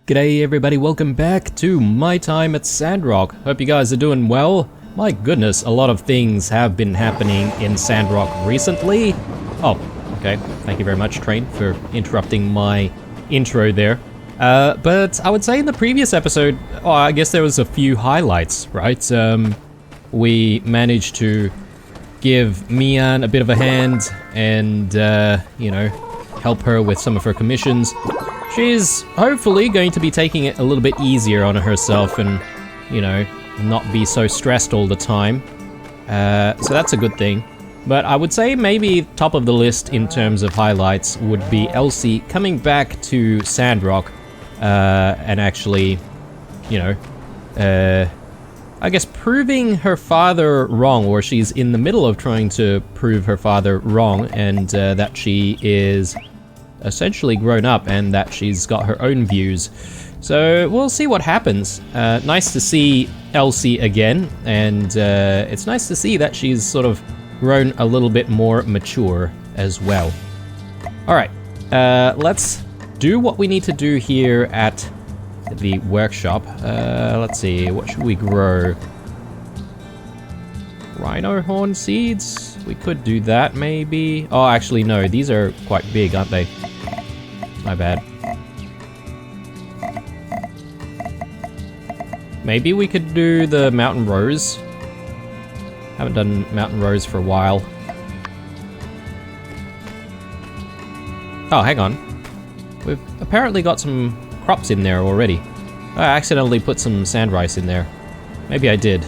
G'day everybody, welcome back to my time at Sandrock. Hope you guys are doing well. My goodness, a lot of things have been happening in Sandrock recently. Oh, okay. Thank you very much, Train, for interrupting my intro there. But I would say in the previous episode, I guess there was a few highlights, right? We managed to give Mian a bit of a hand and, you know, help her with some of her commissions. She's hopefully going to be taking it a little bit easier on herself and, you know, not be so stressed all the time. So that's a good thing. But I would say maybe top of the list in terms of highlights would be Elsie coming back to Sandrock and actually, you know, I guess proving her father wrong, or she's in the middle of trying to prove her father wrong, and that she is essentially grown up and that she's got her own views. So we'll see what happens. Nice to see Elsie again, and it's nice to see that she's sort of grown a little bit more mature as well. Alright, let's do what we need to do here at the workshop. Let's see, what should we grow? Rhino horn seeds? We could do that maybe. Oh, actually no, these are quite big, aren't they? My bad. Maybe we could do the mountain rose. Haven't done mountain rose for a while. Oh, hang on. We've apparently got some crops in there already. I accidentally put some sand rice in there. Maybe I did.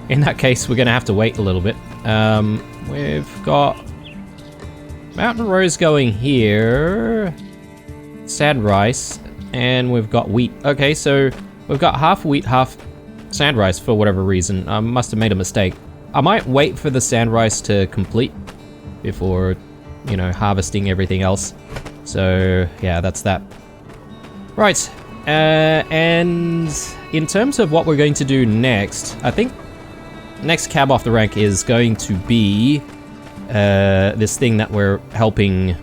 In that case, we're gonna have to wait a little bit. We've got mountain rose going here, sand rice, and we've got wheat. Okay, so we've got half wheat, half sand rice for whatever reason. I must have made a mistake. I might wait for the sand rice to complete before, you know, harvesting everything else. So yeah, that's that. Right, and in terms of what we're going to do next, I think next cab off the rank is going to be this thing that we're helping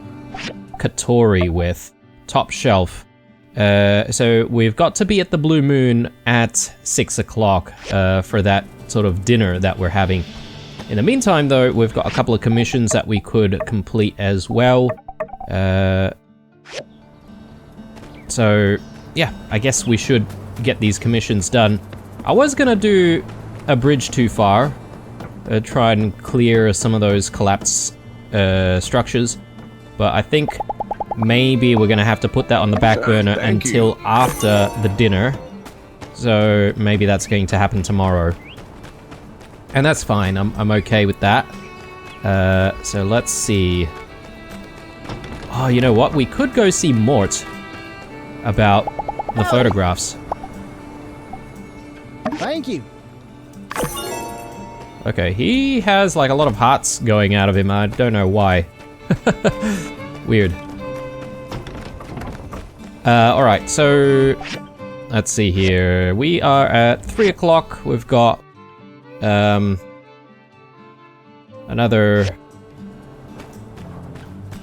Katori with, Top Shelf. So we've got to be at the Blue Moon at 6 o'clock for that sort of dinner that we're having. In the meantime though, we've got a couple of commissions that we could complete as well. So yeah, I guess we should get these commissions done. I was gonna do a bridge too far, try and clear some of those collapsed structures, but I think maybe we're gonna have to put that on the back burner until after the dinner. So maybe that's going to happen tomorrow, and that's fine. I'm okay with that. So let's see. Oh, you know what? We could go see Mort about the photographs. Thank you. Okay, he has like a lot of hearts going out of him. I don't know why. Weird. Alright, so let's see here. We are at 3 o'clock. We've got another...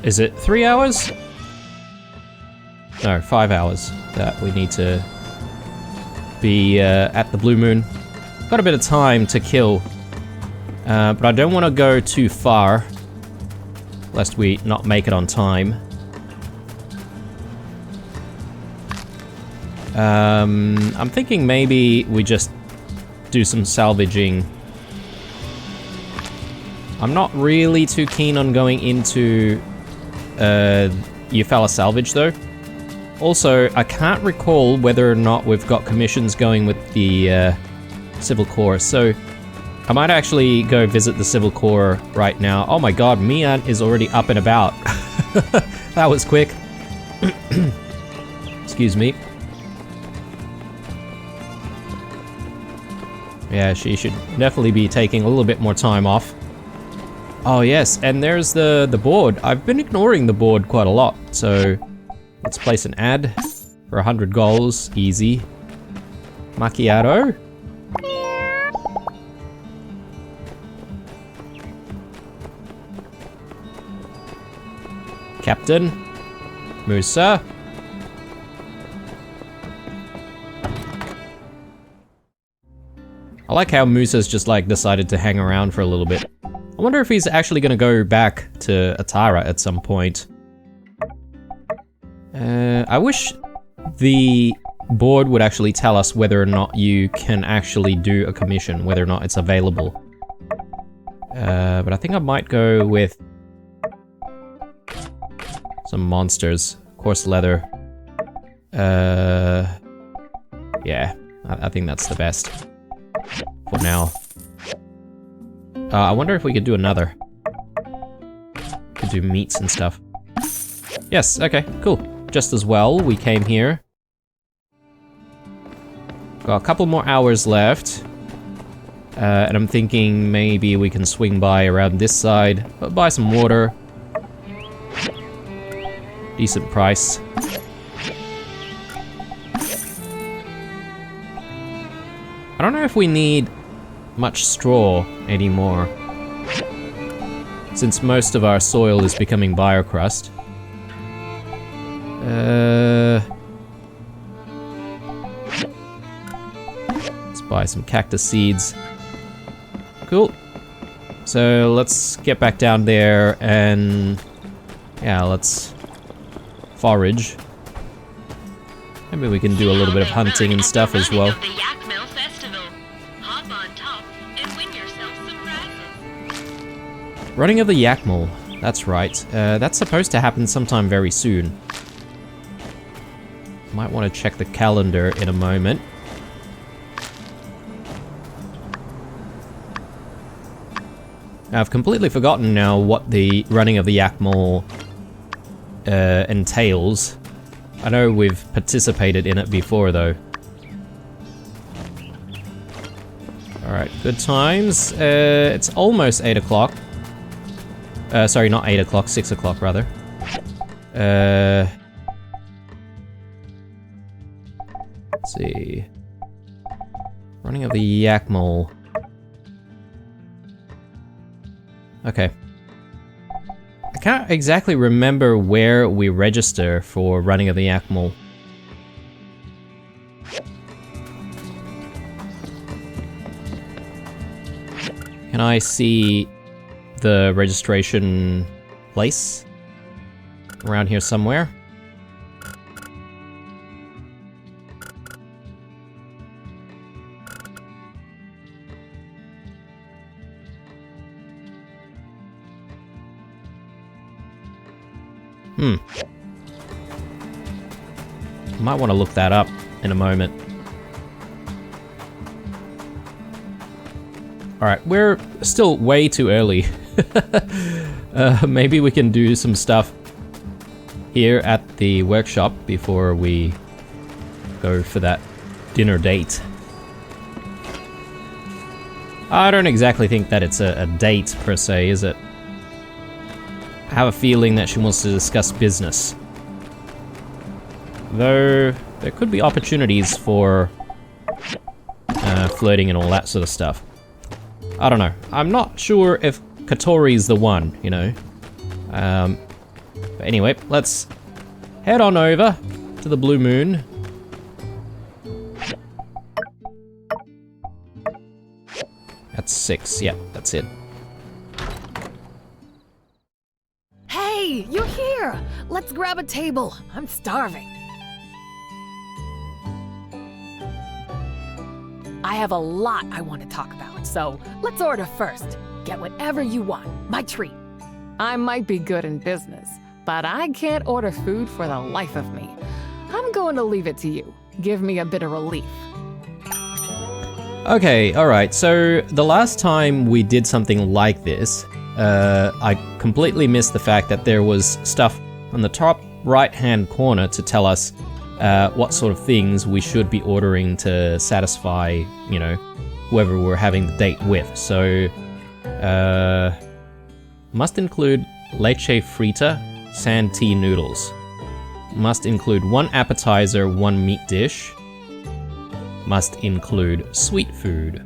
Is it 3 hours? No, 5 hours that we need to be at the Blue Moon. Got a bit of time to kill, but I don't want to go too far, lest we not make it on time. I'm thinking maybe we just do some salvaging. I'm not really too keen on going into Eufaula Salvage though. Also, I can't recall whether or not we've got commissions going with the Civil Corps, so I might actually go visit the Civil Corps right now. Oh my god, Mian is already up and about. That was quick. Excuse me. Yeah, she should definitely be taking a little bit more time off. Oh yes, and there's the board. I've been ignoring the board quite a lot, so let's place an ad for 100 goals, easy. Macchiato. Captain. Musa. I like how Musa's just like decided to hang around for a little bit. I wonder if he's actually gonna go back to Atara at some point. I wish the board would actually tell us whether or not you can actually do a commission, whether or not it's available. But I think I might go with some monsters. Coarse leather. Yeah, I think that's the best for now. I wonder if we could do another. Could do meats and stuff. Yes, okay, cool. Just as well, we came here. Got a couple more hours left. And I'm thinking maybe we can swing by around this side, buy some water. Decent price. I don't know if we need much straw anymore, since most of our soil is becoming biocrust. Let's buy some cactus seeds. Cool. So let's get back down there and yeah, let's forage. Maybe we can do a little bit of hunting and stuff as well. Running of the Yak Mill. That's right. That's supposed to happen sometime very soon. Might want to check the calendar in a moment. I've completely forgotten now what the running of the Yak Mill entails. I know we've participated in it before though. Alright, good times. It's almost 8 o'clock. Sorry, not 8 o'clock, 6 o'clock rather. Let's see. Running of the Yak Mill. Okay. I can't exactly remember where we register for running of the Yak Mill. Can I see the registration place around here somewhere? Might want to look that up in a moment. Alright, we're still way too early. Maybe we can do some stuff here at the workshop before we go for that dinner date. I don't exactly think that it's a date per se, is it? I have a feeling that she wants to discuss business. Though, there could be opportunities for flirting and all that sort of stuff. I don't know. I'm not sure if Katori's the one, you know. But anyway, let's head on over to the Blue Moon. That's 6, yeah, that's it. Hey, you're here! Let's grab a table. I'm starving. I have a lot I want to talk about, so let's order first. Get whatever you want. My treat. I might be good in business, but I can't order food for the life of me. I'm going to leave it to you. Give me a bit of relief. Okay, alright, so the last time we did something like this, I completely missed the fact that there was stuff on the top right-hand corner to tell us what sort of things we should be ordering to satisfy, you know, whoever we're having the date with. So, must include leche frita, sand tea noodles. Must include 1 appetizer, 1 meat dish. Must include sweet food.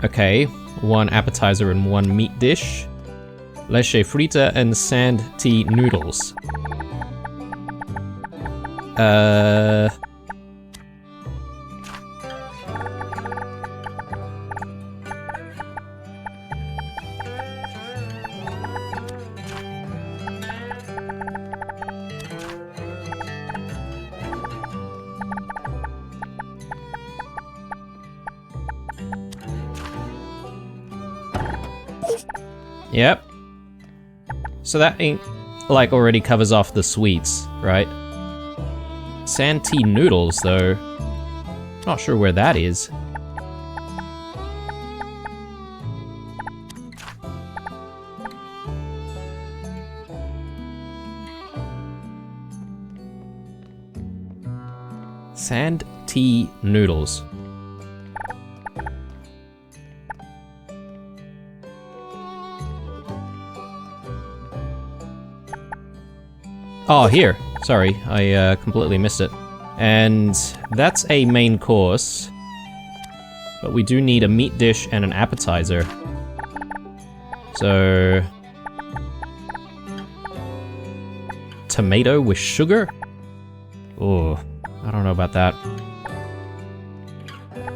Okay, 1 appetizer and 1 meat dish. Leche frita and sand tea noodles. Yep. So that ain't, like, already covers off the sweets, right? Santee noodles, though. Not sure where that is. Santee noodles. Oh, here. Sorry, I completely missed it. And that's a main course. But we do need a meat dish and an appetizer. So... tomato with sugar? Oh, I don't know about that.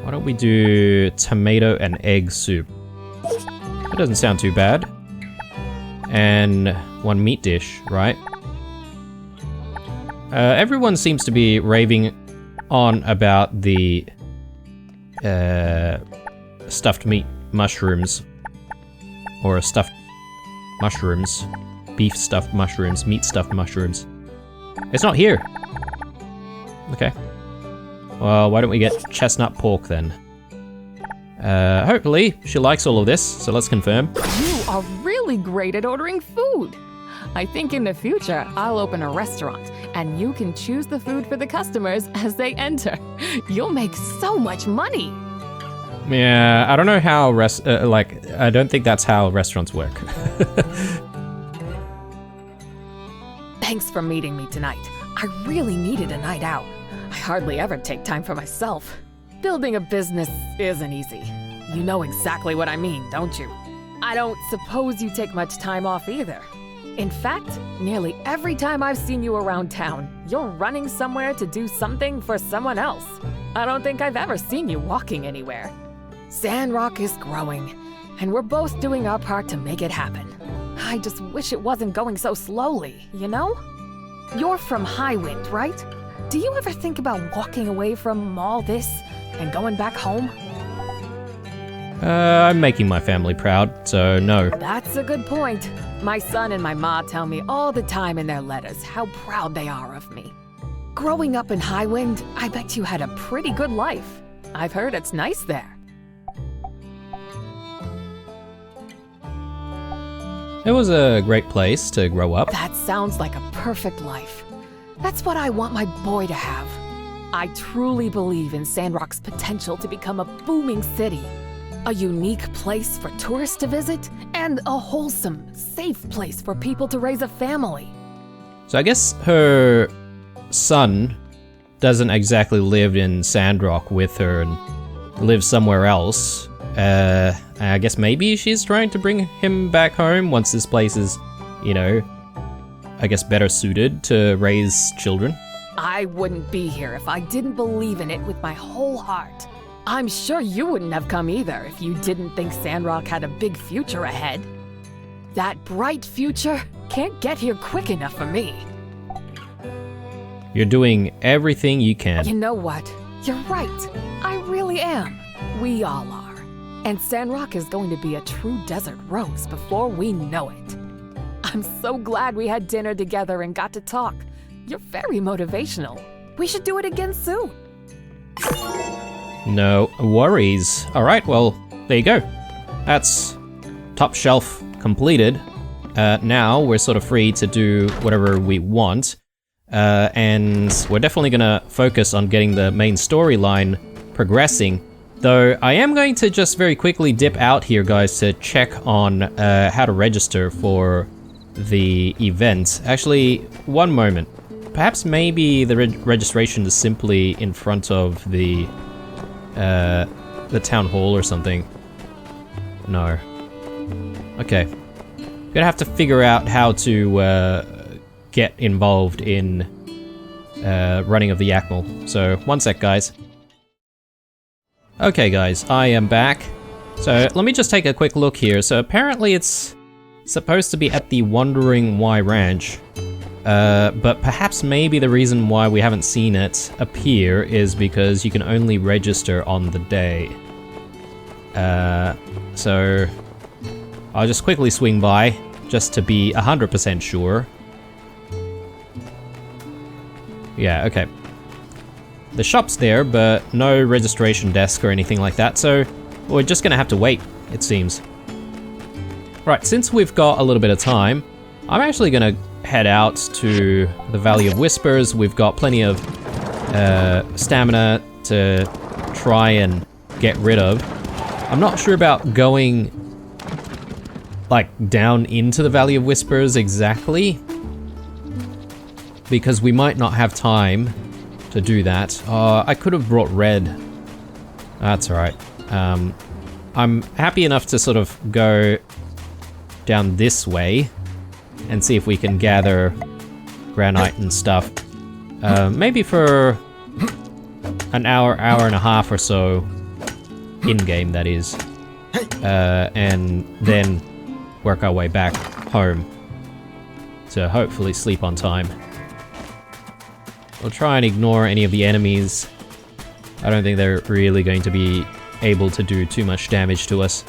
Why don't we do tomato and egg soup? That doesn't sound too bad. And one meat dish, right? Everyone seems to be raving on about the stuffed meat mushrooms. Or stuffed mushrooms. Beef stuffed mushrooms, meat stuffed mushrooms. It's not here! Okay. Well, why don't we get chestnut pork then? Hopefully she likes all of this, so let's confirm. You are really great at ordering food. I think in the future, I'll open a restaurant, and you can choose the food for the customers as they enter. You'll make so much money. Yeah, I don't know how I don't think that's how restaurants work. Thanks for meeting me tonight. I really needed a night out. I hardly ever take time for myself. Building a business isn't easy. You know exactly what I mean, don't you? I don't suppose you take much time off either. In fact, nearly every time I've seen you around town, you're running somewhere to do something for someone else. I don't think I've ever seen you walking anywhere. Sandrock is growing, and we're both doing our part to make it happen. I just wish it wasn't going so slowly, you know? You're from Highwind, right? Do you ever think about walking away from all this and going back home? I'm making my family proud, so no. That's a good point. My son and my ma tell me all the time in their letters how proud they are of me. Growing up in Highwind, I bet you had a pretty good life. I've heard it's nice there. It was a great place to grow up. That sounds like a perfect life. That's what I want my boy to have. I truly believe in Sandrock's potential to become a booming city. A unique place for tourists to visit, and a wholesome, safe place for people to raise a family. So I guess her son doesn't exactly live in Sandrock with her and lives somewhere else. I guess maybe she's trying to bring him back home once this place is, you know, I guess better suited to raise children. I wouldn't be here if I didn't believe in it with my whole heart. I'm sure you wouldn't have come either if you didn't think Sandrock had a big future ahead. That bright future can't get here quick enough for me. You're doing everything you can. You know what? You're right. I really am. We all are. And Sandrock is going to be a true desert rose before we know it. I'm so glad we had dinner together and got to talk. You're very motivational. We should do it again soon. No worries. Alright, well, there you go. That's top shelf completed. Now we're sort of free to do whatever we want. And we're definitely gonna focus on getting the main storyline progressing. Though I am going to just very quickly dip out here, guys, to check on how to register for the event. Actually, one moment. Perhaps maybe the registration is simply in front of the town hall or something. No. Okay. Gonna have to figure out how to get involved in running of the Yakmal. So, one sec, guys. Okay, guys, I am back. So, let me just take a quick look here. So, apparently it's supposed to be at the Wandering Y Ranch. But perhaps maybe the reason why we haven't seen it appear is because you can only register on the day. So I'll just quickly swing by, just to be 100% sure. Yeah, okay. The shop's there, but no registration desk or anything like that, so we're just gonna have to wait, it seems. Right, since we've got a little bit of time, I'm actually gonna head out to the Valley of Whispers. We've got plenty of stamina to try and get rid of. I'm not sure about going like down into the Valley of Whispers exactly, because we might not have time to do that. I could have brought red. That's alright. I'm happy enough to sort of go down this way and see if we can gather granite and stuff. Maybe for an hour, hour and a half or so, in-game that is. And then work our way back home to hopefully sleep on time. We'll try and ignore any of the enemies. I don't think they're really going to be able to do too much damage to us.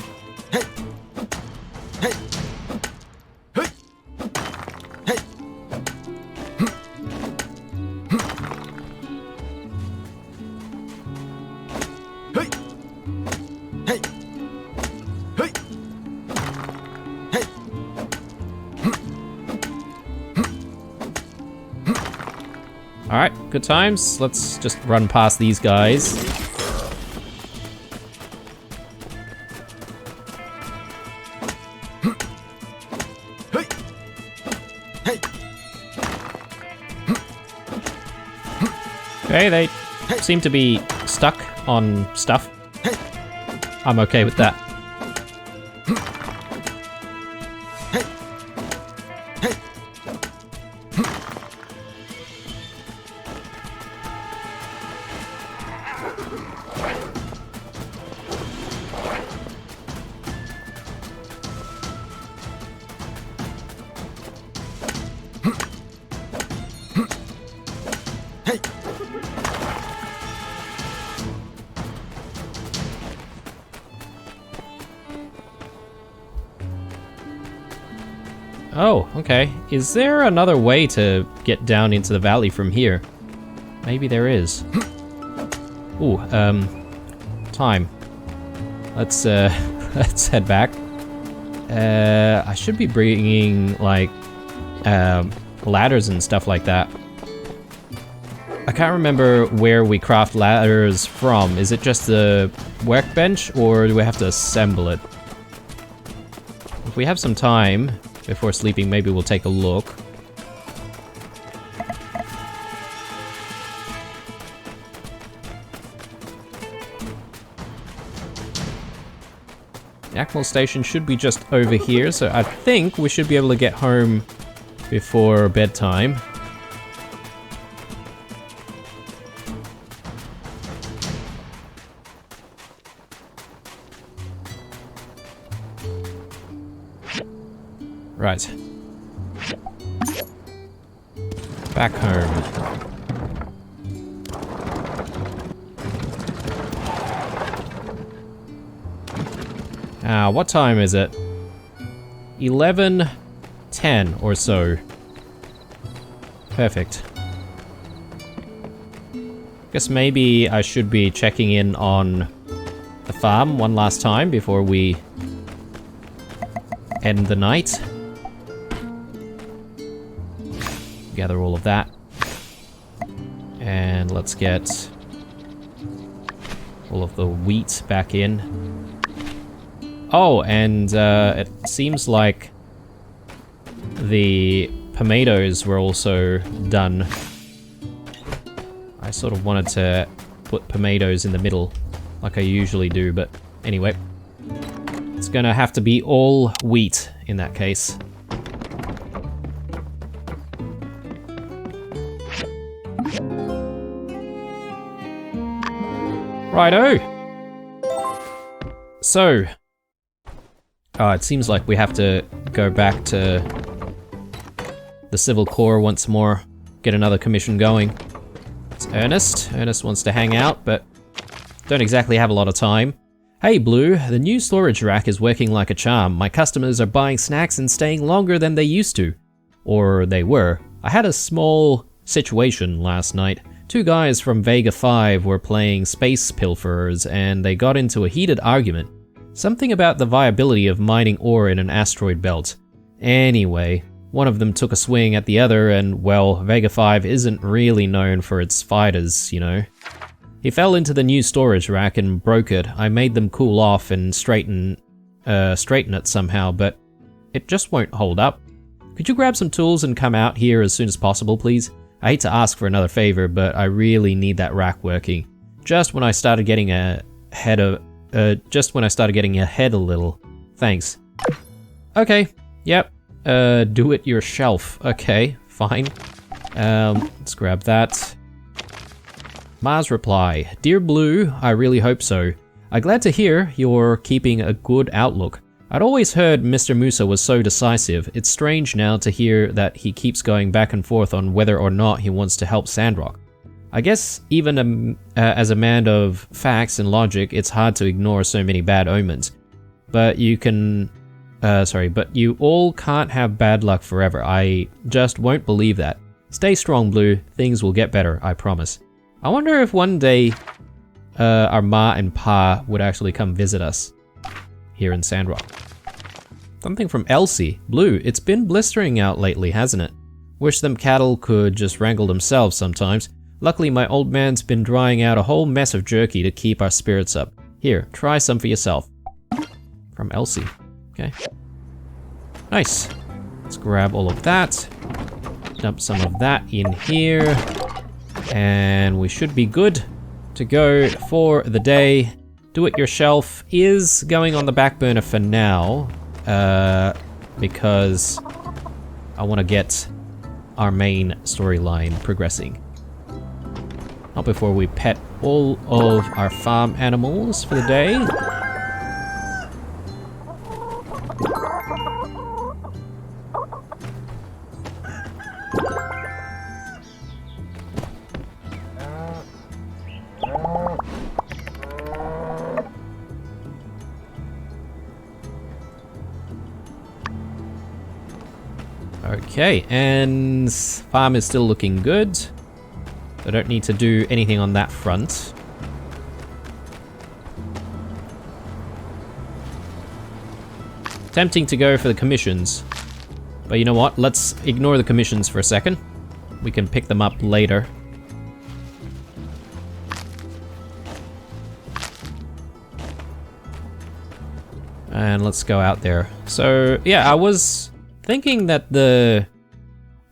Alright, good times. Let's just run past these guys. Okay, they seem to be stuck on stuff. I'm okay with that. Oh, okay. Is there another way to get down into the valley from here? Maybe there is. Ooh, time. Let's let's head back. I should be bringing, like, ladders and stuff like that. I can't remember where we craft ladders from. Is it just the workbench, or do we have to assemble it? If we have some time before sleeping, maybe we'll take a look. The Acmal station should be just over here, so I think we should be able to get home before bedtime. Right. Back home. What time is it? 11:10 or so. Perfect. Guess maybe I should be checking in on the farm one last time before we end the night. Gather all of that. And let's get all of the wheat back in. Oh, and it seems like the tomatoes were also done. I sort of wanted to put tomatoes in the middle like I usually do, but anyway. It's gonna have to be all wheat in that case. Righto! So, it seems like we have to go back to the Civil Corps once more, get another commission going. It's Ernest. Ernest wants to hang out, but don't exactly have a lot of time. Hey Blue, the new storage rack is working like a charm. My customers are buying snacks and staying longer than they used to. Or they were. I had a small situation last night. 2 guys from Vega 5 were playing Space Pilferers and they got into a heated argument. Something about the viability of mining ore in an asteroid belt. Anyway, one of them took a swing at the other and, well, Vega 5 isn't really known for its fighters, you know. He fell into the new storage rack and broke it. I made them cool off and straighten it somehow, but it just won't hold up. Could you grab some tools and come out here as soon as possible, please? I hate to ask for another favor, but I really need that rack working. Just when I started getting ahead a little. Thanks. Okay. Yep. Do it yourself. Okay, fine. Let's grab that. Mars reply. Dear Blue, I really hope so. I'm glad to hear you're keeping a good outlook. I'd always heard Mr. Musa was so decisive. It's strange now to hear that he keeps going back and forth on whether or not he wants to help Sandrock. I guess even as a man of facts and logic, it's hard to ignore so many bad omens. But you all can't have bad luck forever. I just won't believe that. Stay strong, Blue. Things will get better, I promise. I wonder if one day our Ma and Pa would actually come visit us here in Sandrock. Something from Elsie. Blue, it's been blistering out lately, hasn't it? Wish them cattle could just wrangle themselves sometimes. Luckily, my old man's been drying out a whole mess of jerky to keep our spirits up. Here, try some for yourself. From Elsie. Okay. Nice. Let's grab all of that. Dump some of that in here. And we should be good to go for the day. Do it yourself is going on the back burner for now. Because I want to get our main storyline progressing. Not before we pet all of our farm animals for the day. Okay, and farm is still looking good. I don't need to do anything on that front. Tempting to go for the commissions. But you know what? Let's ignore the commissions for a second. We can pick them up later. And let's go out there. So, yeah, I was thinking that the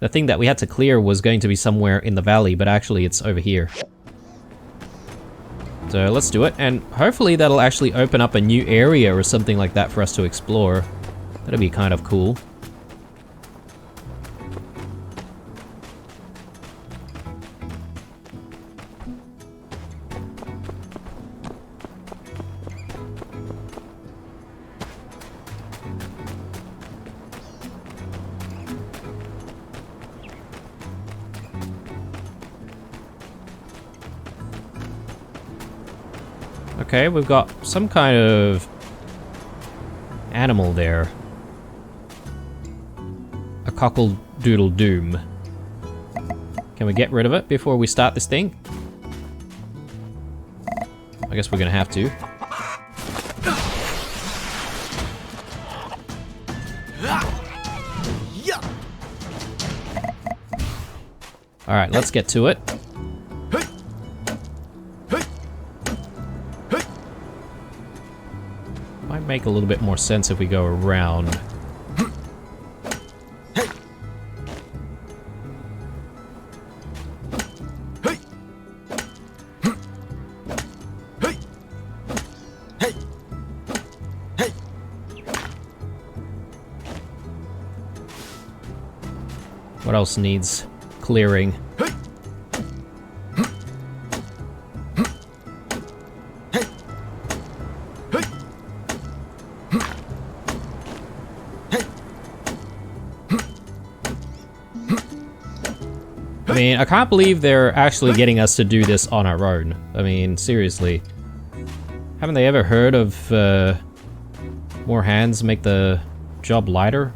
thing that we had to clear was going to be somewhere in the valley, but actually it's over here. So let's do it, and hopefully that'll actually open up a new area or something like that for us to explore. That'd be kind of cool. Okay, we've got some kind of animal there. A cockle-doodle-doom. Can we get rid of it before we start this thing? I guess we're gonna have to. Alright, let's get to it. Might make a little bit more sense if we go around. What else needs clearing? I mean, I can't believe they're actually getting us to do this on our own. I mean, seriously. Haven't they ever heard of more hands make the job lighter?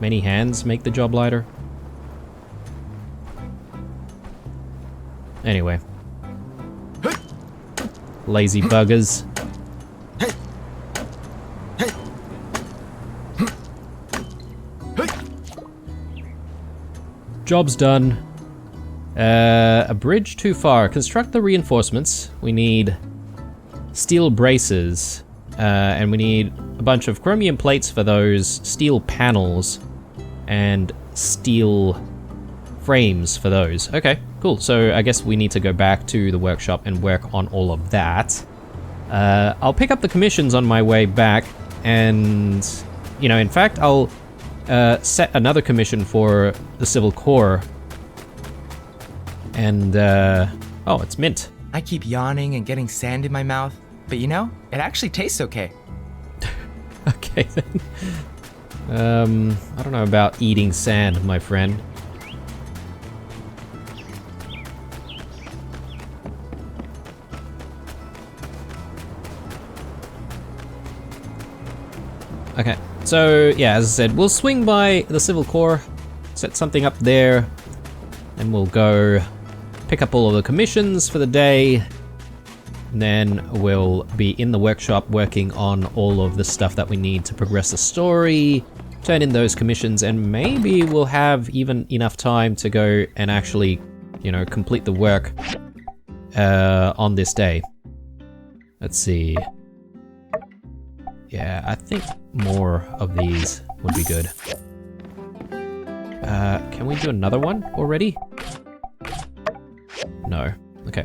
Many hands make the job lighter? Anyway. Lazy buggers. Job's done. A bridge too far. Construct the reinforcements. We need steel braces. And we need a bunch of chromium plates for those, steel panels, and steel frames for those. Okay, cool. So I guess we need to go back to the workshop and work on all of that. I'll pick up the commissions on my way back, and, you know, in fact, I'll set another commission for the Civil Corps. And, oh, it's mint. I keep yawning and getting sand in my mouth, but you know, it actually tastes okay. Okay, then. I don't know about eating sand, my friend. Okay, so yeah, as I said, we'll swing by the Civil Corps, set something up there, and we'll go pick up all of the commissions for the day. And then we'll be in the workshop working on all of the stuff that we need to progress the story, turn in those commissions, and maybe we'll have even enough time to go and actually, you know, complete the work on this day. Let's see. Yeah, I think more of these would be good. Can we do another one already? No. Okay.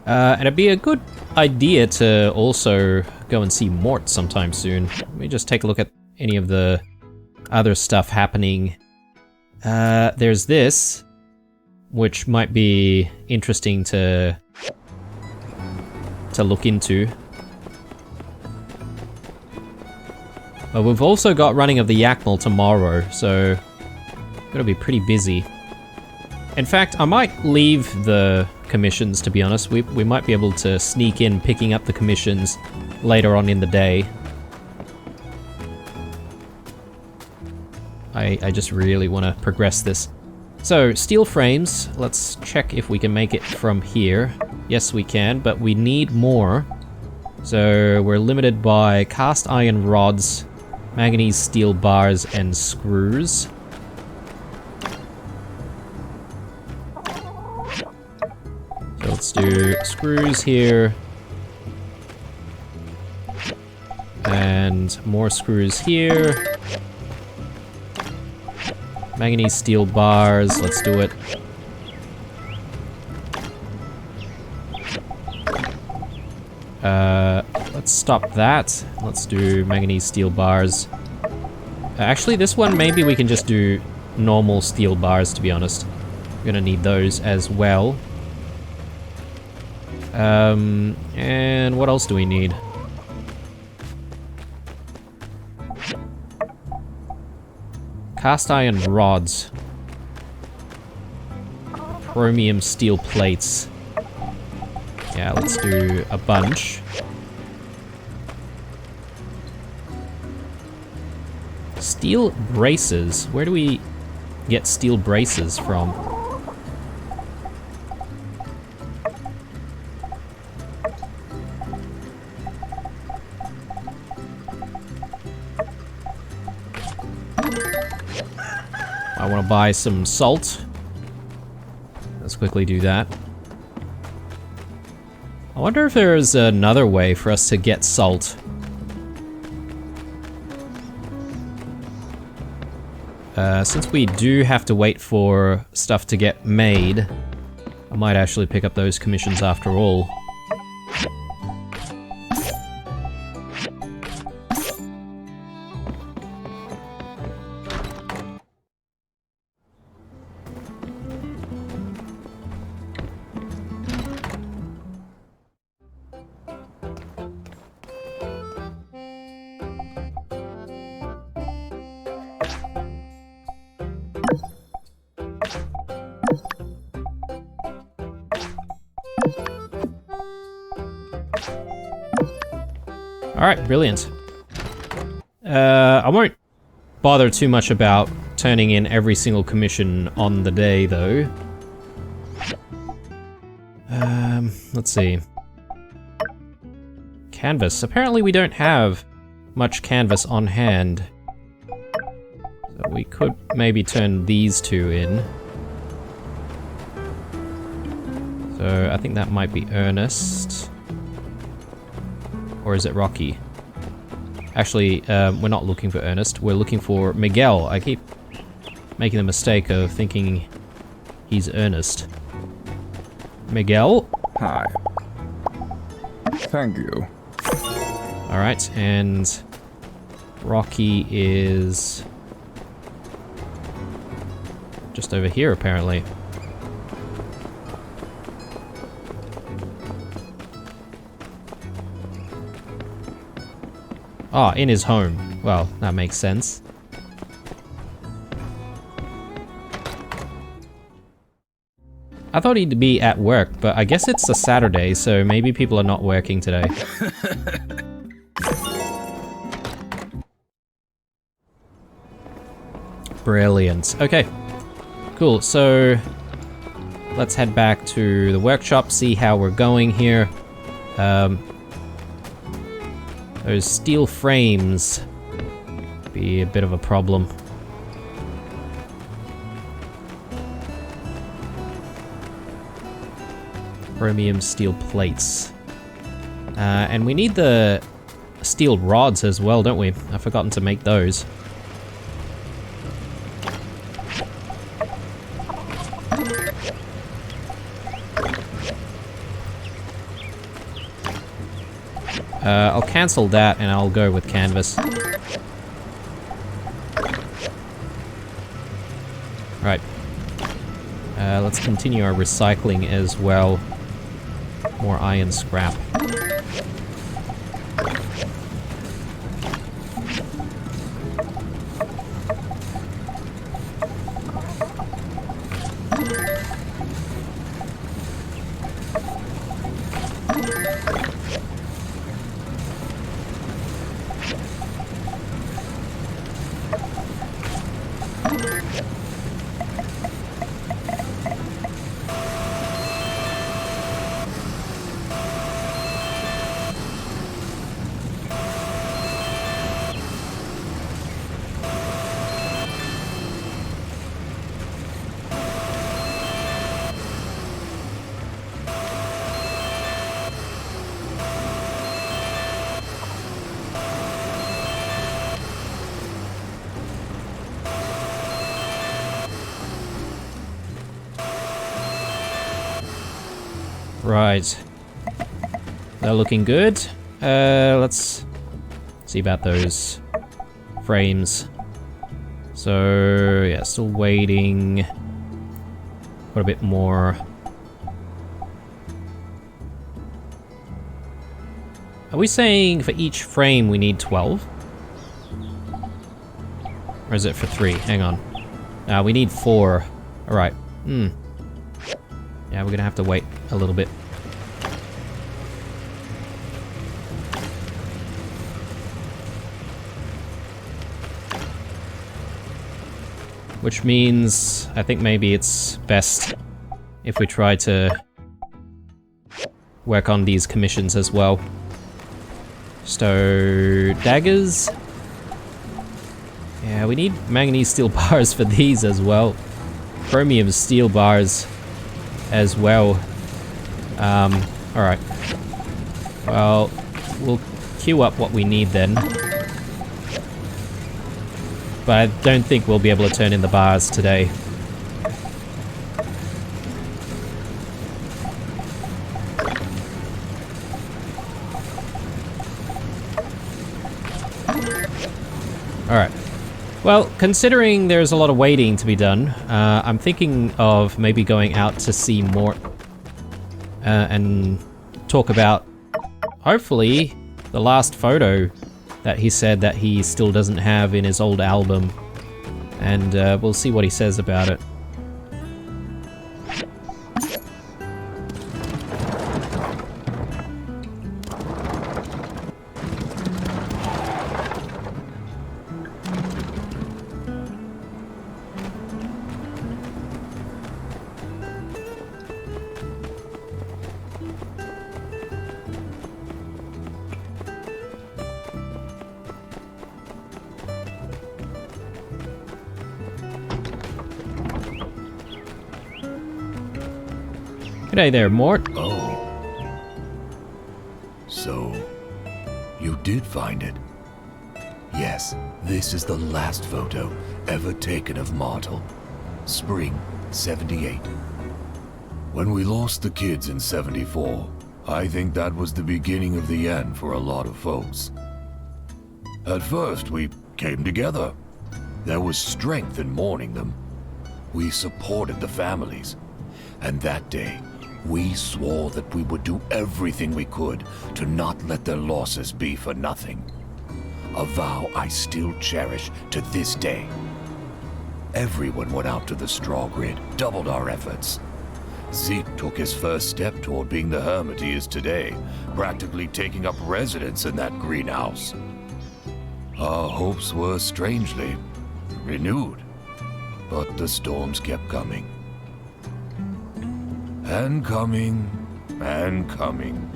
And it'd be a good idea to also go and see Mort sometime soon. Let me just take a look at any of the other stuff happening. There's this, which might be interesting to look into. But we've also got running of the Yakmal tomorrow, so gonna be pretty busy. In fact, I might leave the commissions, to be honest. We might be able to sneak in picking up the commissions later on in the day. I just really want to progress this. So, steel frames. Let's check if we can make it from here. Yes, we can, but we need more. So, we're limited by cast iron rods, manganese steel bars, and screws. So let's do screws here. And more screws here. Manganese steel bars, let's do it. Let's stop that. Let's do manganese steel bars. Actually, this one, maybe we can just do normal steel bars, to be honest. We're gonna need those as well. And what else do we need? Cast iron rods. Chromium steel plates. Yeah, let's do a bunch. Steel braces. Where do we get steel braces from? I want to buy some salt. Let's quickly do that. I wonder if there's another way for us to get salt. Since we do have to wait for stuff to get made, I might actually pick up those commissions after all. Alright, brilliant. I won't bother too much about turning in every single commission on the day, though. Let's see. Canvas. Apparently we don't have much canvas on hand. So we could maybe turn these two in. So I think that might be Ernest. Or is it Rocky? Actually, we're not looking for Ernest. We're looking for Miguel. I keep making the mistake of thinking he's Ernest. Miguel? Hi. Thank you. Alright, and Rocky is just over here, apparently. Ah, in his home. Well, that makes sense. I thought he'd be at work, but I guess it's a Saturday, so maybe people are not working today. Brilliant. Okay. Cool, so let's head back to the workshop, see how we're going here. Those steel frames be a bit of a problem. Chromium steel plates. And we need the steel rods as well, don't we? I've forgotten to make those. I'll cancel that and I'll go with canvas. Right. Let's continue our recycling as well. More iron scrap. Right. They're looking good. Let's see about those frames. So, yeah, still waiting. Put a bit more. Are we saying for each frame we need 12? Or is it for 3? Hang on. We need 4. Alright. Yeah, we're gonna have to wait a little bit. Which means I think maybe it's best if we try to work on these commissions as well. So, daggers. Yeah, we need manganese steel bars for these as well. Chromium steel bars as well. Alright. Well, we'll queue up what we need then. But I don't think we'll be able to turn in the bars today. Alright. Well, considering there's a lot of waiting to be done, I'm thinking of maybe going out to see more and talk about, hopefully, the last photo that he said that he still doesn't have in his old album. And we'll see what he says about it. G'day there, Mort. Oh. So, you did find it? Yes, this is the last photo ever taken of Martel. Spring, 78. When we lost the kids in 74, I think that was the beginning of the end for a lot of folks. At first, we came together. There was strength in mourning them. We supported the families. And that day, we swore that we would do everything we could to not let their losses be for nothing. A vow I still cherish to this day. Everyone went out to the straw grid, doubled our efforts. Zeke took his first step toward being the hermit he is today, practically taking up residence in that greenhouse. Our hopes were strangely renewed, but the storms kept coming. And coming, and coming.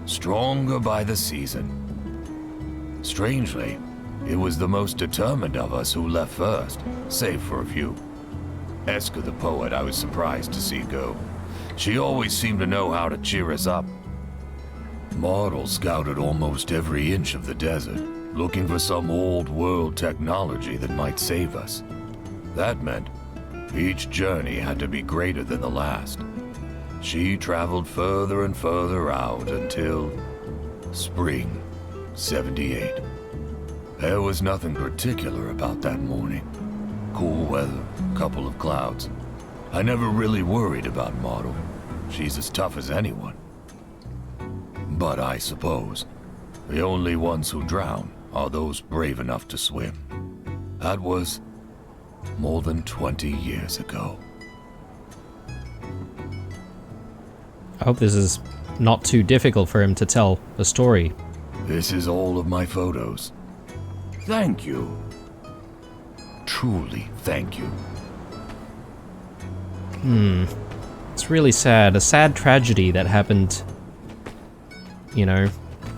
Stronger by the season. Strangely, it was the most determined of us who left first, save for a few. Eska the poet I was surprised to see go. She always seemed to know how to cheer us up. Martel scouted almost every inch of the desert, looking for some old world technology that might save us. That meant each journey had to be greater than the last. She traveled further and further out until spring, 78. There was nothing particular about that morning. Cool weather, couple of clouds. I never really worried about Martel. She's as tough as anyone. But I suppose the only ones who drown are those brave enough to swim. That was more than 20 years ago. I hope this is not too difficult for him to tell the story. This is all of my photos. Thank you. Truly, thank you. It's really sad. A sad tragedy that happened, you know,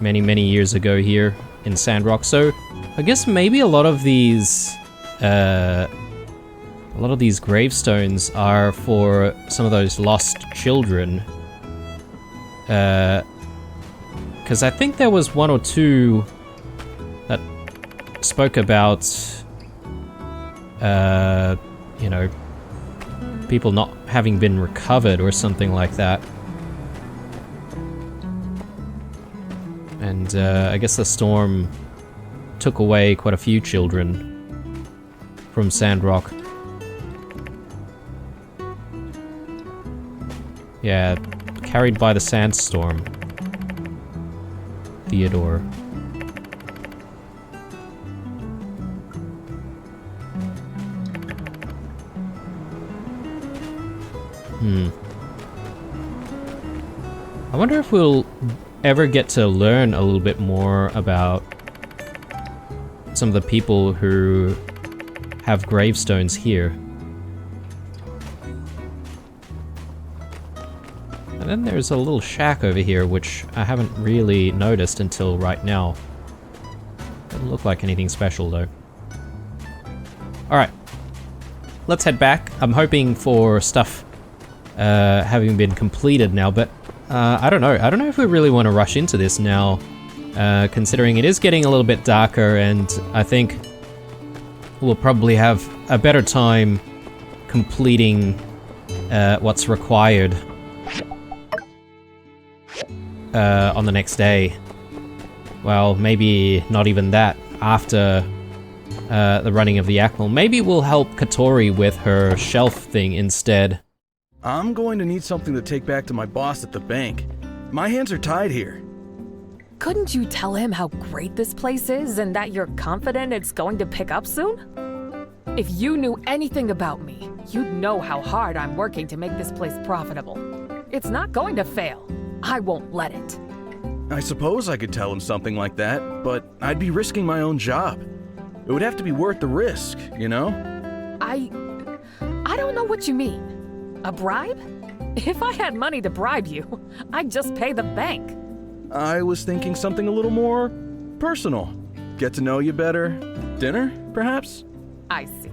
many, many years ago here in Sandrock. So, I guess maybe a lot of these gravestones are for some of those lost children. Because I think there was one or two that spoke about, you know, people not having been recovered or something like that. And I guess the storm took away quite a few children from Sandrock. Yeah, carried by the sandstorm. Theodore. I wonder if we'll ever get to learn a little bit more about some of the people who have gravestones here. And then there's a little shack over here, which I haven't really noticed until right now. Doesn't look like anything special, though. Alright. Let's head back. I'm hoping for stuff having been completed now, but I don't know. I don't know if we really want to rush into this now, considering it is getting a little bit darker, and I think we'll probably have a better time completing what's required on the next day. Well, maybe not even that. After the running of the Acmal, maybe we'll help Katori with her shelf thing instead. I'm going to need something to take back to my boss at the bank. My hands are tied here. Couldn't you tell him how great this place is and that you're confident it's going to pick up soon? If you knew anything about me, you'd know how hard I'm working to make this place profitable. It's not going to fail. I won't let it. I suppose I could tell him something like that, but I'd be risking my own job. It would have to be worth the risk, you know? I don't know what you mean. A bribe? If I had money to bribe you, I'd just pay the bank. I was thinking something a little more personal. Get to know you better. Dinner, perhaps? I see.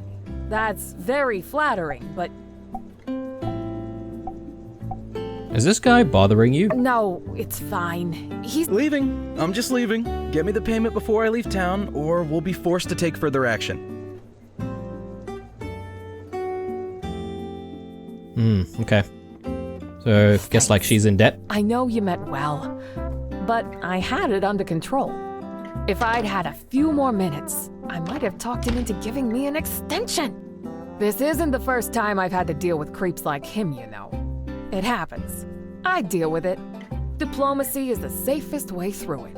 That's very flattering, but... Is this guy bothering you? No, it's fine. He's... Leaving. I'm just leaving. Get me the payment before I leave town, or we'll be forced to take further action. Okay. So, guess like she's in debt? I know you meant well, but I had it under control. If I'd had a few more minutes, I might have talked him into giving me an extension. This isn't the first time I've had to deal with creeps like him, you know. It happens. I deal with it. Diplomacy is the safest way through it.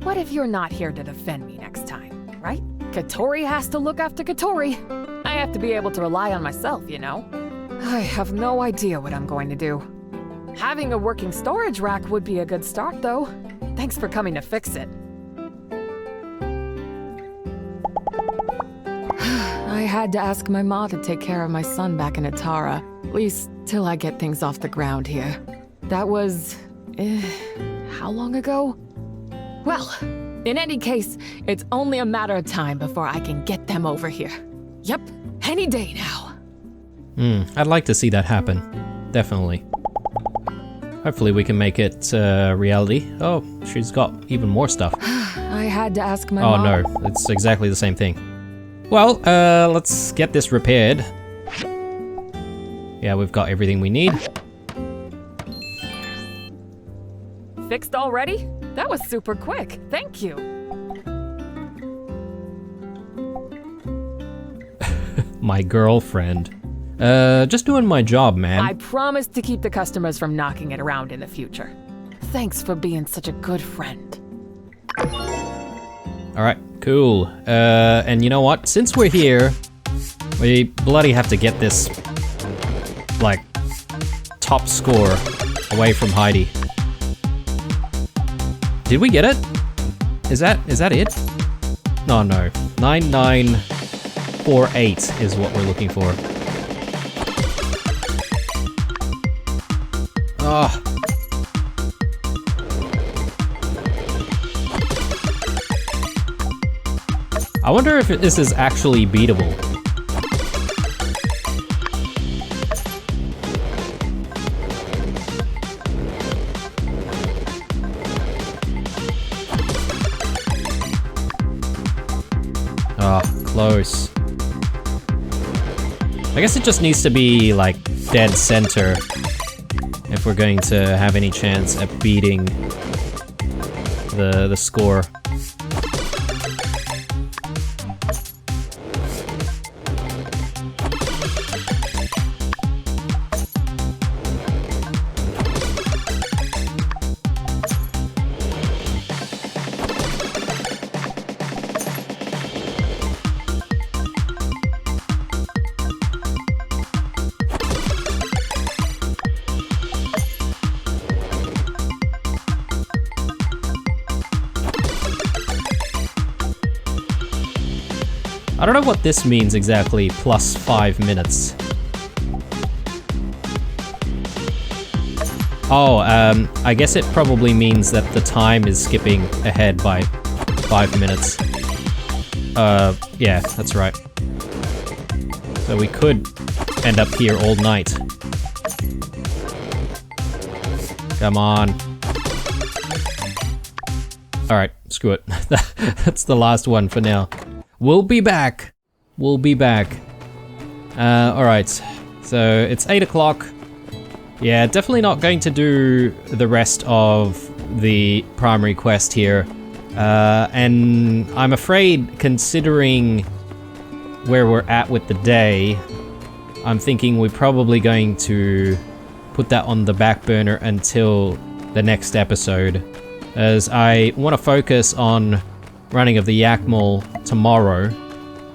What if you're not here to defend me next time, right? Katori has to look after Katori. I have to be able to rely on myself, you know? I have no idea what I'm going to do. Having a working storage rack would be a good start, though. Thanks for coming to fix it. I had to ask my ma to take care of my son back in Atara, at least till I get things off the ground here. That was... how long ago? Well, in any case, it's only a matter of time before I can get them over here. Yep, any day now. I'd like to see that happen. Definitely. Hopefully we can make it reality. Oh, she's got even more stuff. I had to ask my Oh mom. no, it's exactly the same thing. Well, let's get this repaired. Yeah, we've got everything we need. Fixed already? That was super quick. Thank you. My girlfriend. Just doing my job, man. I promise to keep the customers from knocking it around in the future. Thanks for being such a good friend. Alright, cool. And you know what? Since we're here, we bloody have to get this, like, top score away from Heidi. Did we get it? Is that it? Oh no. 9948 is what we're looking for. Oh. I wonder if this is actually beatable. Oh, close. I guess it just needs to be, like, dead center if we're going to have any chance at beating the score. I don't know what this means exactly, plus 5 minutes. Oh, I guess it probably means that the time is skipping ahead by 5 minutes. Yeah, that's right. So we could end up here all night. Come on. Alright, screw it. That's the last one for now. We'll be back. We'll be back. Alright. So it's 8 o'clock. Yeah, definitely not going to do the rest of the primary quest here. And I'm afraid, considering where we're at with the day, I'm thinking we're probably going to put that on the back burner until the next episode, as I want to focus on running of the Yak Mall tomorrow.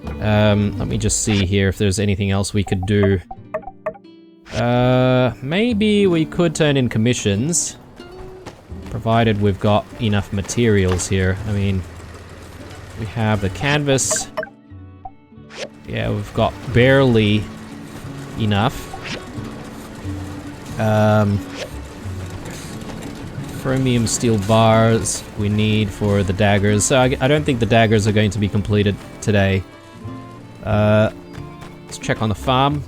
Let me just see here if there's anything else we could do. Maybe we could turn in commissions, provided we've got enough materials here. I mean, we have the canvas. Yeah, we've got barely enough. Chromium steel bars we need for the daggers. So I don't think the daggers are going to be completed today. Let's check on the farm.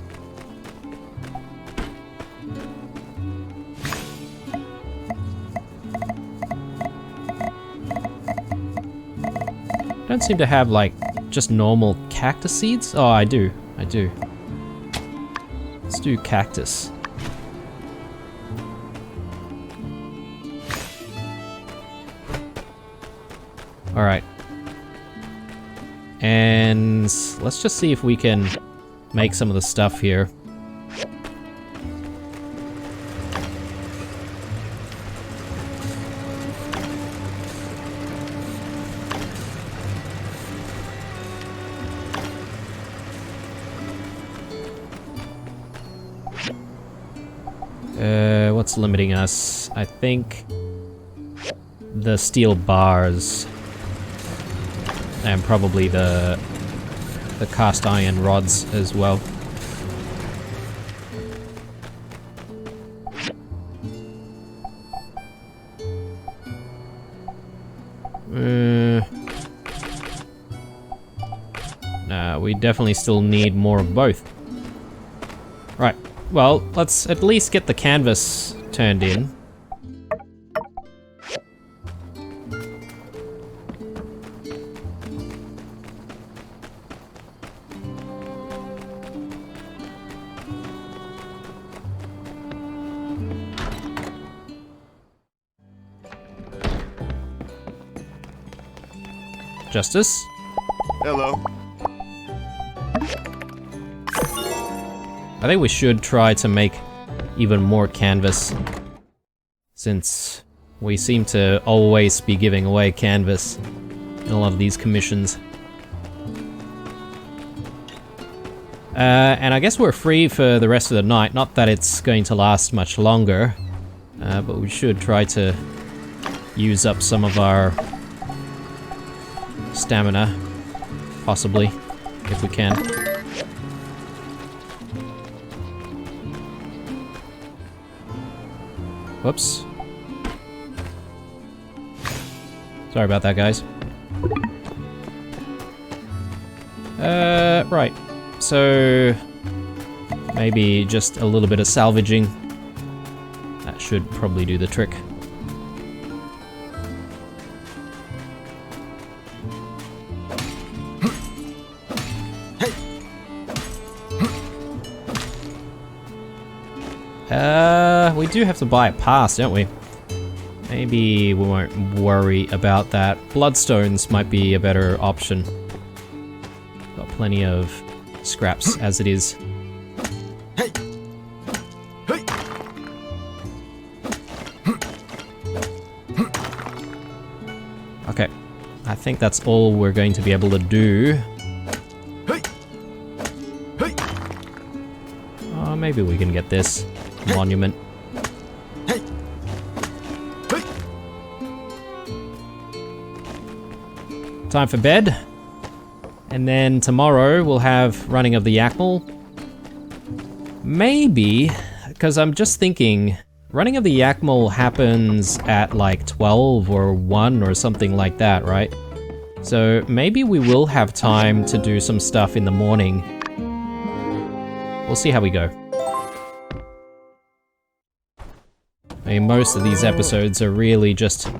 Don't seem to have, like, just normal cactus seeds. Oh, I do. I do. Let's do cactus. Alright. And let's just see if we can make some of the stuff here. What's limiting us? I think the steel bars and probably the cast iron rods as well. Nah, we definitely still need more of both. Right. Well, let's at least get the canvas turned in. Justice? Hello. I think we should try to make even more canvas, since we seem to always be giving away canvas in a lot of these commissions. And I guess we're free for the rest of the night. Not that it's going to last much longer, but we should try to use up some of our stamina, possibly, if we can. Whoops. Sorry about that, guys. Right. So, maybe just a little bit of salvaging. That should probably do the trick. We do have to buy a pass, don't we? Maybe we won't worry about that. Bloodstones might be a better option. Got plenty of scraps as it is. Okay, I think that's all we're going to be able to do. Oh, maybe we can get this monument. Time for bed. And then tomorrow we'll have running of the Yakmal. Maybe, because I'm just thinking, running of the Yakmal happens at like 12 or 1 or something like that, right? So maybe we will have time to do some stuff in the morning. We'll see how we go. I mean, most of these episodes are really just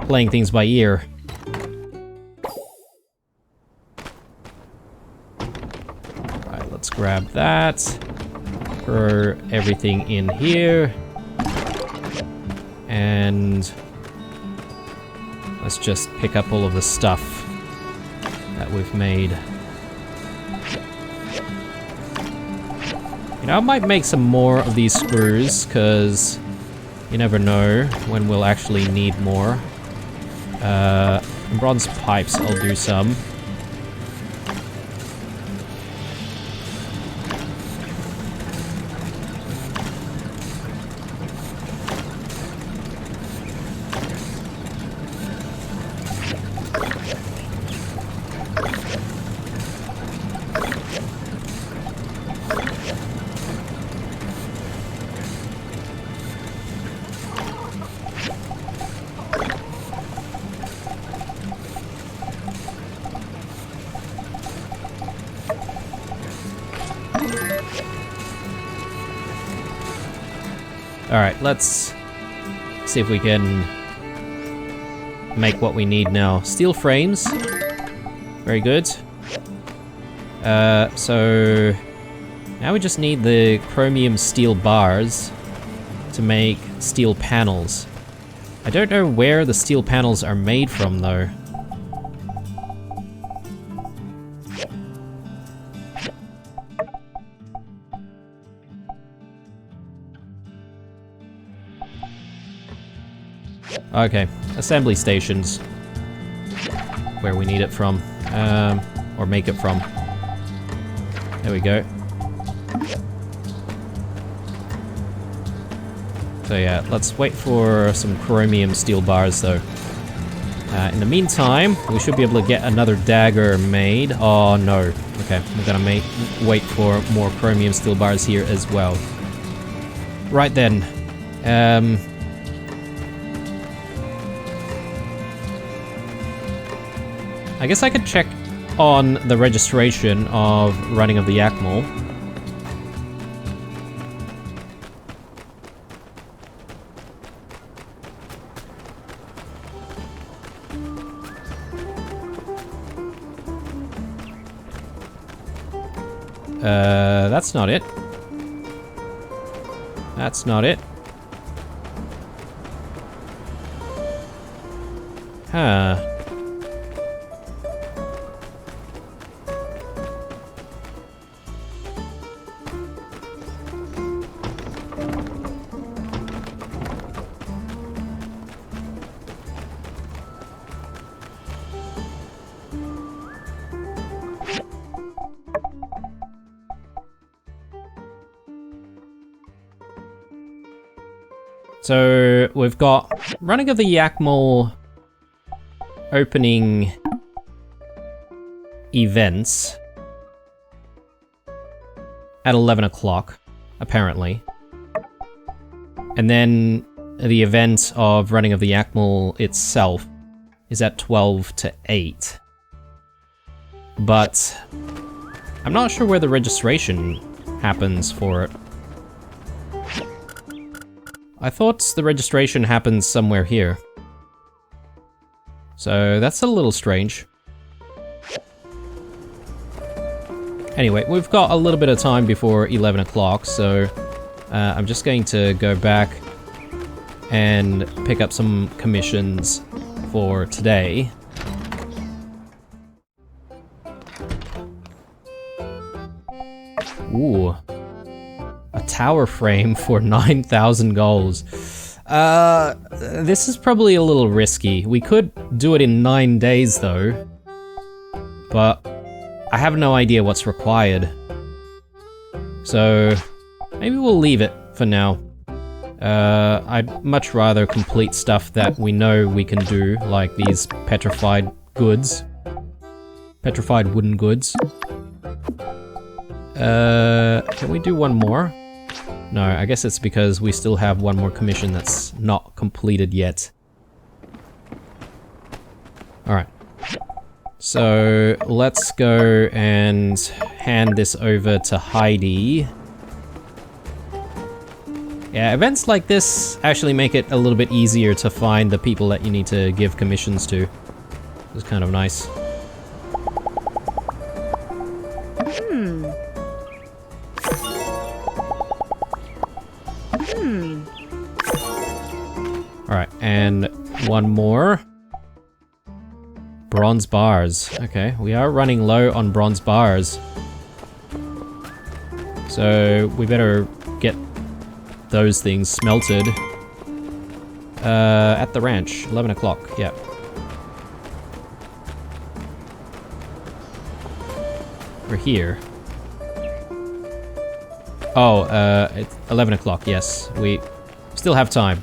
playing things by ear. Right, let's grab that. Throw everything in here. And let's just pick up all of the stuff that we've made. You know, I might make some more of these screws, because you never know when we'll actually need more. Bronze pipes, I'll do some. Alright, let's see if we can make what we need now. Steel frames. Very good. So now we just need the chromium steel bars to make steel panels. I don't know where the steel panels are made from though. Okay, assembly stations. Where we need it from. Or make it from. There we go. So yeah, let's wait for some chromium steel bars though. In the meantime, we should be able to get another dagger made. Oh no. Okay, we're gonna wait for more chromium steel bars here as well. Right then. I guess I could check on the registration of running of the Yak Mall. That's not it. That's not it. Huh. So we've got running of the Yak Mall opening events at 11 o'clock, apparently. And then the event of running of the Yak Mall itself is at 12 to 8. But I'm not sure where the registration happens for it. I thought the registration happens somewhere here. So that's a little strange. Anyway, we've got a little bit of time before 11 o'clock, so I'm just going to go back and pick up some commissions for today. Ooh. A tower frame for 9,000 goals. This is probably a little risky. We could do it in 9 days though, but I have no idea what's required. So maybe we'll leave it for now. I'd much rather complete stuff that we know we can do, like these petrified goods. Petrified wooden goods. Can we do one more? No, I guess it's because we still have one more commission that's not completed yet. Alright. So, let's go and hand this over to Heidi. Yeah, events like this actually make it a little bit easier to find the people that you need to give commissions to. It's kind of nice. Alright, and one more. Bronze bars. Okay, we are running low on bronze bars. So we better get those things smelted. At the ranch, 11 o'clock, yeah. We're here. Oh, it's 11 o'clock, yes. We still have time.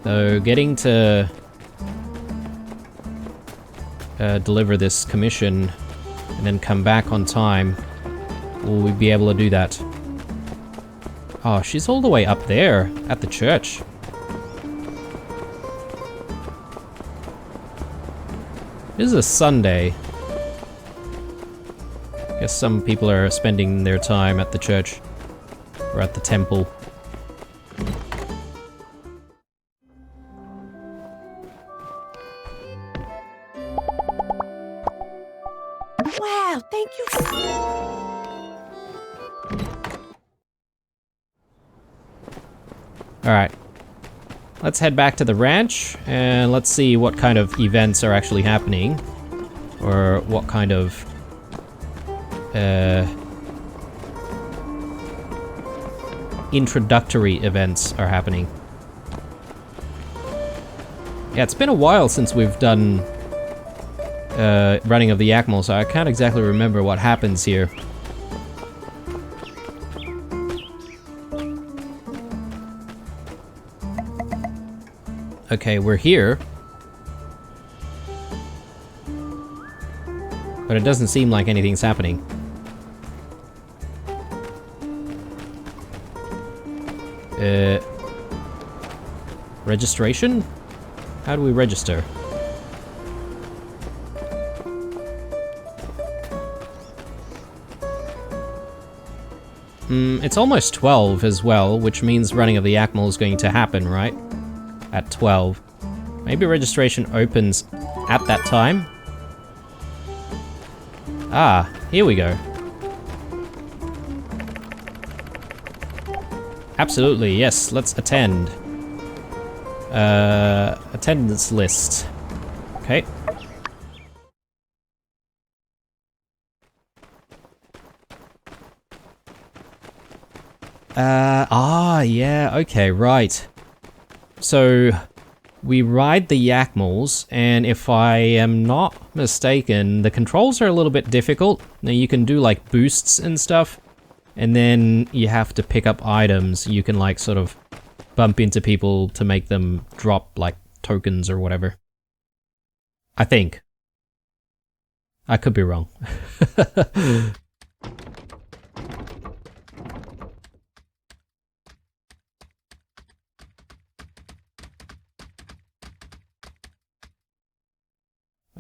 So, getting to deliver this commission and then come back on time, will we be able to do that? Oh, she's all the way up there at the church. This is a Sunday. Guess some people are spending their time at the church or at the temple. Wow, thank you. Alright. Let's head back to the ranch, and let's see what kind of events are actually happening. Or what kind of... introductory events are happening. Yeah, it's been a while since we've done running of the Yakmel, so I can't exactly remember what happens here. Okay, we're here. But it doesn't seem like anything's happening. Registration? How do we register? It's almost 12 as well, which means running of the Yakmel is going to happen, right? At 12. Maybe registration opens at that time? Ah, here we go. Absolutely, yes, let's attend. Attendance list. Okay. Yeah, okay, right. So, we ride the Yakmels, and if I am not mistaken, the controls are a little bit difficult. Now, you can do, like, boosts and stuff, and then you have to pick up items. You can, like, sort of bump into people to make them drop, like, tokens or whatever. I think. I could be wrong.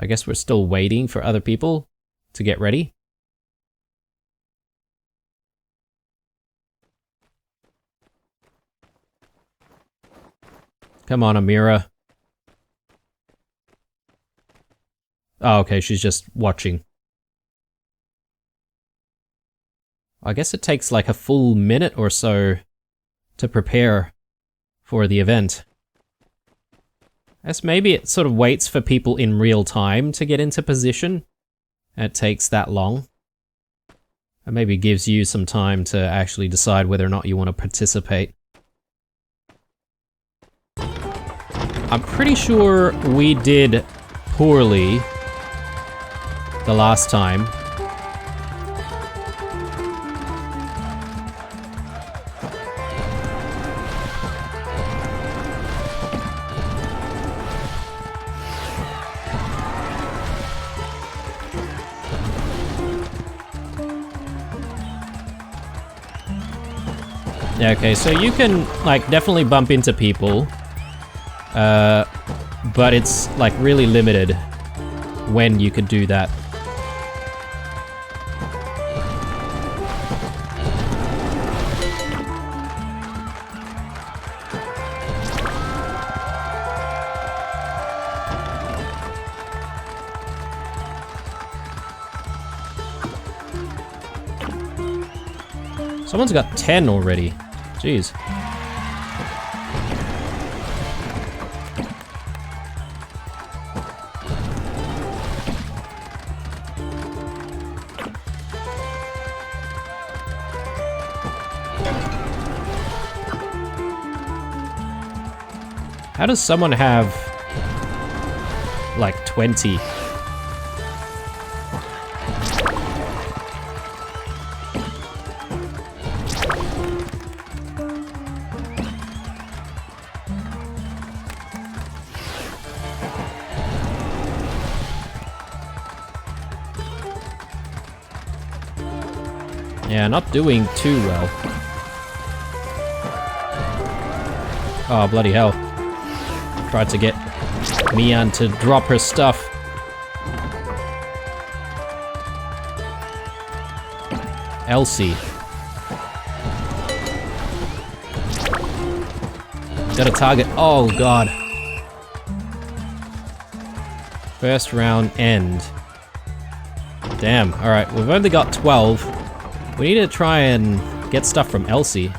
I guess we're still waiting for other people to get ready. Come on, Amira. Oh, okay, she's just watching. I guess it takes like a full minute or so to prepare for the event. I guess maybe it sort of waits for people in real time to get into position. And it takes that long. And maybe gives you some time to actually decide whether or not you want to participate. I'm pretty sure we did poorly the last time. Yeah, okay, so you can, like, definitely bump into people, but it's, like, really limited when you could do that. Someone's got 10 already. Jeez. How does someone have like 20? Yeah, not doing too well. Oh, bloody hell. Tried to get Mian to drop her stuff. Elsie. Got a target. Oh, God. First round end. Damn, alright, we've only got 12. We need to try and get stuff from Elsie.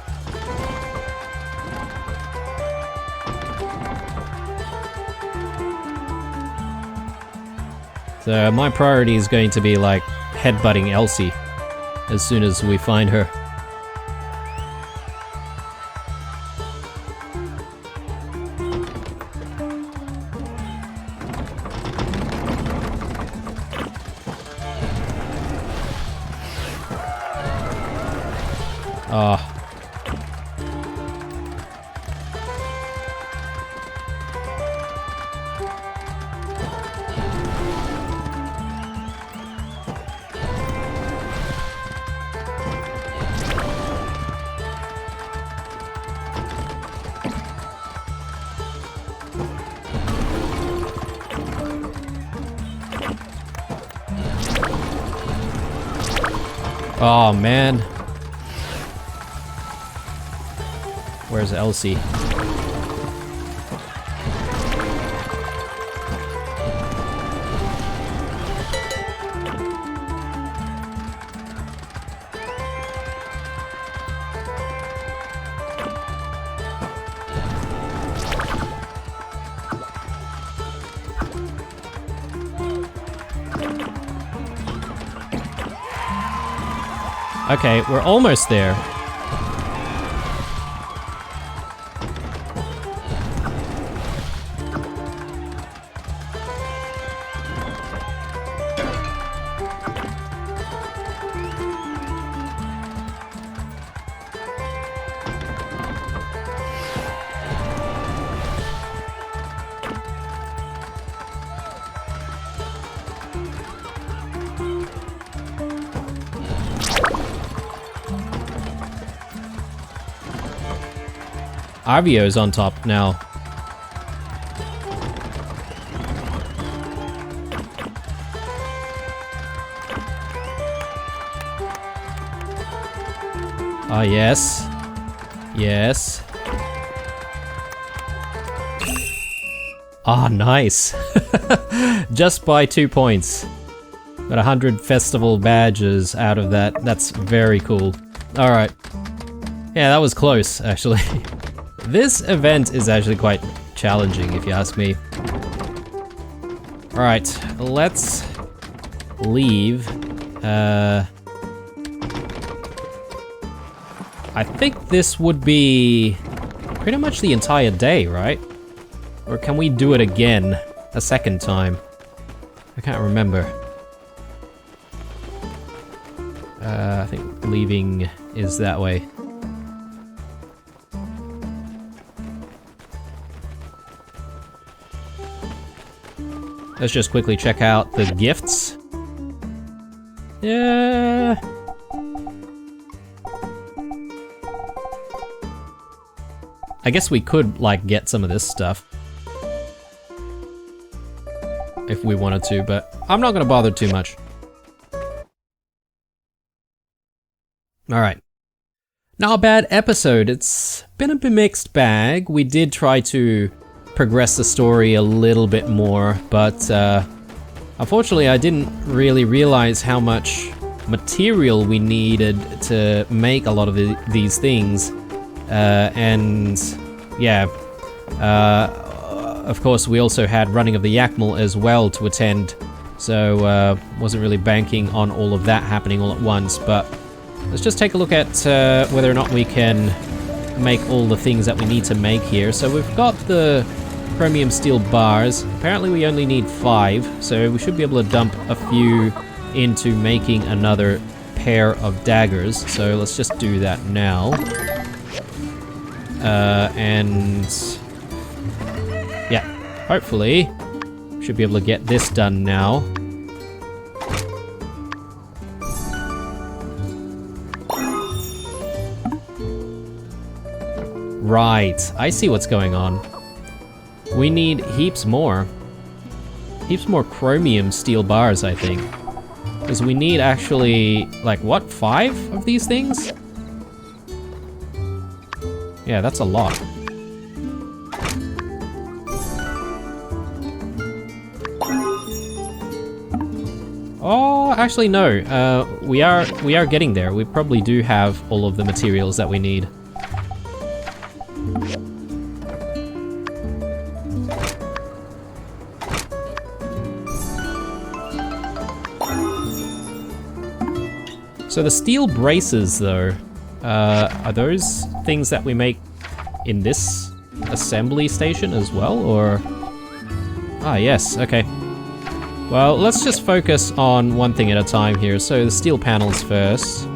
So my priority is going to be like headbutting Elsie as soon as we find her. Oh. Oh man. Where's Elsie? Okay, we're almost there. Arvio's on top now. Ah, yes. Yes. Ah, nice. Just by 2 points. Got 100 festival badges out of that. That's very cool. Alright. Yeah, that was close, actually. This event is actually quite challenging, if you ask me. Alright, let's leave. I think this would be pretty much the entire day, right? Or can we do it again a second time? I can't remember. I think leaving is that way. Let's just quickly check out the gifts. Yeah. I guess we could, like, get some of this stuff. If we wanted to, but I'm not gonna bother too much. Alright. Not a bad episode. It's been a mixed bag. We did try to progress the story a little bit more, but unfortunately I didn't really realize how much material we needed to make a lot of these things. And yeah, of course we also had Running of the Yakmel as well to attend, so wasn't really banking on all of that happening all at once. But let's just take a look at whether or not we can make all the things that we need to make here. So we've got the chromium steel bars. Apparently we only need 5, so we should be able to dump a few into making another pair of daggers. So let's just do that now. And yeah, hopefully should be able to get this done now. Right, I see what's going on. We need heaps more chromium steel bars, I think. Because we need actually, like, what, 5 of these things? Yeah, that's a lot. Oh, actually no. We are getting there. We probably do have all of the materials that we need. So the steel braces, though, are those things that we make in this assembly station as well, or? Ah, yes. Okay. Well, let's just focus on one thing at a time here. So the steel panels first.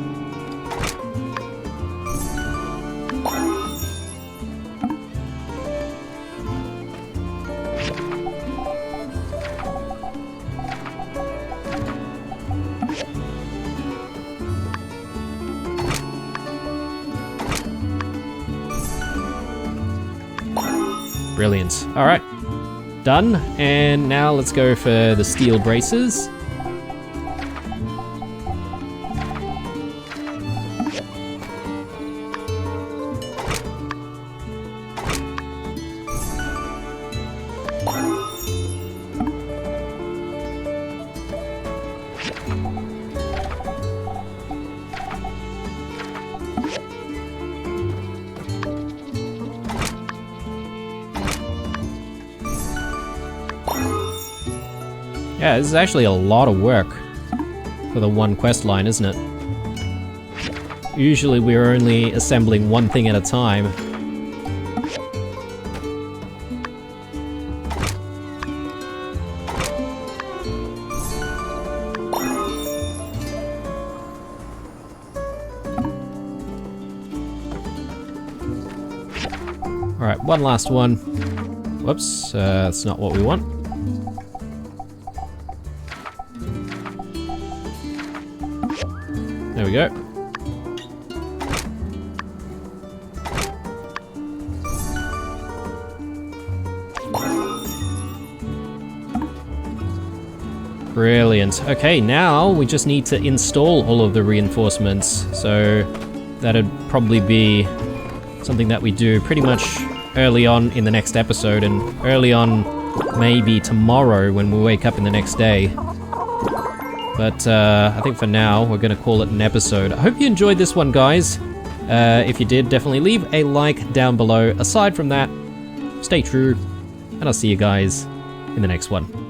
Brilliant. All right. Done. And now let's go for the steel braces. Yeah, this is actually a lot of work for the one quest line, isn't it? Usually we're only assembling one thing at a time. Alright, one last one. Whoops, that's not what we want. There we go. Brilliant. Okay, now we just need to install all of the reinforcements. So that'd probably be something that we do pretty much early on in the next episode, and early on maybe tomorrow when we wake up in the next day. But I think for now, we're going to call it an episode. I hope you enjoyed this one, guys. If you did, definitely leave a like down below. Aside from that, stay true, and I'll see you guys in the next one.